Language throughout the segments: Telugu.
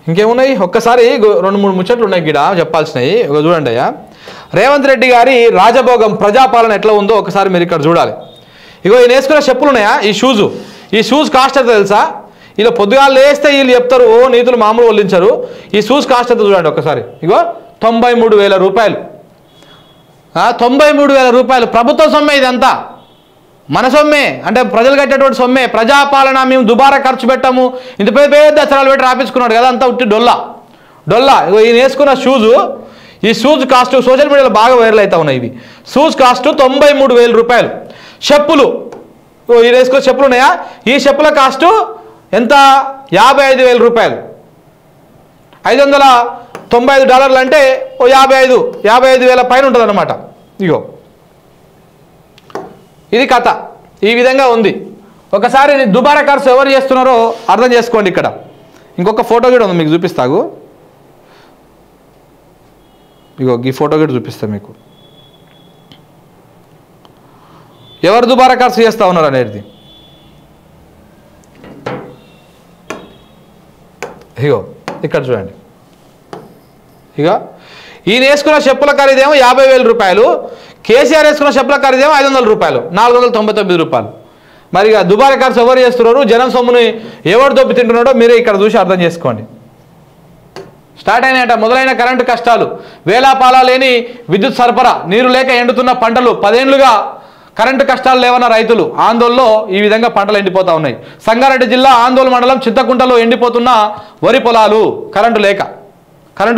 ఇంకేమున్నాయి ఒక్కసారి రెండు మూడు ముచ్చట్లు ఉన్నాయి గిడ చెప్పాల్సినవి. చూడండి అయ్యా, రేవంత్ రెడ్డి గారి రాజభోగం ప్రజాపాలన ఎట్లా ఉందో ఒకసారి మీరు ఇక్కడ చూడాలి. ఇగో ఈయన వేసుకున్న చెప్పులు ఉన్నాయా, ఈ షూస్ కాస్ట్ ఎంత తెలుసా? ఇలా పొద్దుగాలు లేస్తే వీళ్ళు చెప్తారు, ఓ నీతులు మామూలు వల్లించారు. ఈ షూస్ కాస్ట్ ఎంత చూడండి ఒకసారి. ఇగో 93,000 రూపాయలు. 93,000 రూపాయలు. ప్రభుత్వ సొమ్మే ఇదంతా, మన సొమ్మే, అంటే ప్రజలు కట్టేటువంటి సొమ్మే. ప్రజాపాలన మేము దుబారా ఖర్చు పెట్టాము, ఇంత పెద్ద పెద్ద అక్షరాలు పెట్టి రాపించుకున్నాడు కదా, అంతా ఉట్టి డొల్లా. ఇగో ఈయన వేసుకున్న ఈ షూస్ కాస్ట్ సోషల్ మీడియాలో బాగా వైరల్ అవుతా ఉన్నాయి. ఇవి షూస్ కాస్ట్ 93,000 రూపాయలు. చెప్పులు, ఈయన వేసుకున్న చెప్పులు ఉన్నాయా, ఈ చెప్పుల కాస్ట్ ఎంత? 55,000 రూపాయలు. $595 అంటే ఓ 55,000 పైన ఉంటుంది అన్నమాట. ఇగో ఇది కథ, ఈ విధంగా ఉంది. ఒకసారి దుబారా ఖర్చు ఎవరు చేస్తున్నారో అర్థం చేసుకోండి. ఇక్కడ ఇంకొక ఫోటో కూడా ఉంది, మీకు చూపిస్తాగు. ఇగో ఈ ఫోటో కూడా చూపిస్తా మీకు, ఎవరు దుబారా ఖర్చు చేస్తూ ఉన్నారు అనేది. ఇగో ఇక్కడ చూడండి. ఇక ఈయన వేసుకున్న చెప్పుల ఖరీదేమో 50,000 రూపాయలు. కేసీఆర్ వేసుకున్న చెప్పుల ఖరీదేమో 500 రూపాయలు, 499 రూపాయలు. మరి ఇక దుబారా ఖర్చు ఎవరు చేస్తున్నారు, జనం సొమ్ముని ఎవరు దొబ్బి తింటున్నాడో మీరే ఇక్కడ చూసి అర్థం చేసుకోండి. స్టార్ట్ అయినాయట మొదలైన కరెంటు కష్టాలు. వేలాపాలా లేని విద్యుత్ సరఫరా, నీరు లేక ఎండుతున్న పంటలు. 10 ఏళ్లుగా కరెంటు కష్టాలు లేవన్న రైతులు ఆందోళనలో ఈ విధంగా పంటలు ఎండిపోతూ ఉన్నాయి. సంగారెడ్డి జిల్లా ఆందోళన మండలం చింతకుంటలో ఎండిపోతున్న వరి పొలాలు కరెంటు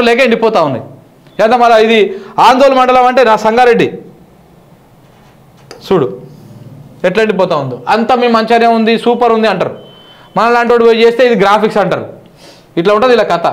లేక ఎండిపోతూ ఉన్నాయి. ఎంత మళ్ళీ ఇది ఆందోళన మండలం అంటే నా సంగారెడ్డి చూడు ఎట్లా ఎండిపోతూ ఉందో. అంతా మీ మంచిగానే ఉంది, సూపర్ ఉంది అంటారు. మన లాంటి వాడు చేస్తే ఇది గ్రాఫిక్స్ అంటారు. ఇట్లా ఉంటుంది ఇలా కథ.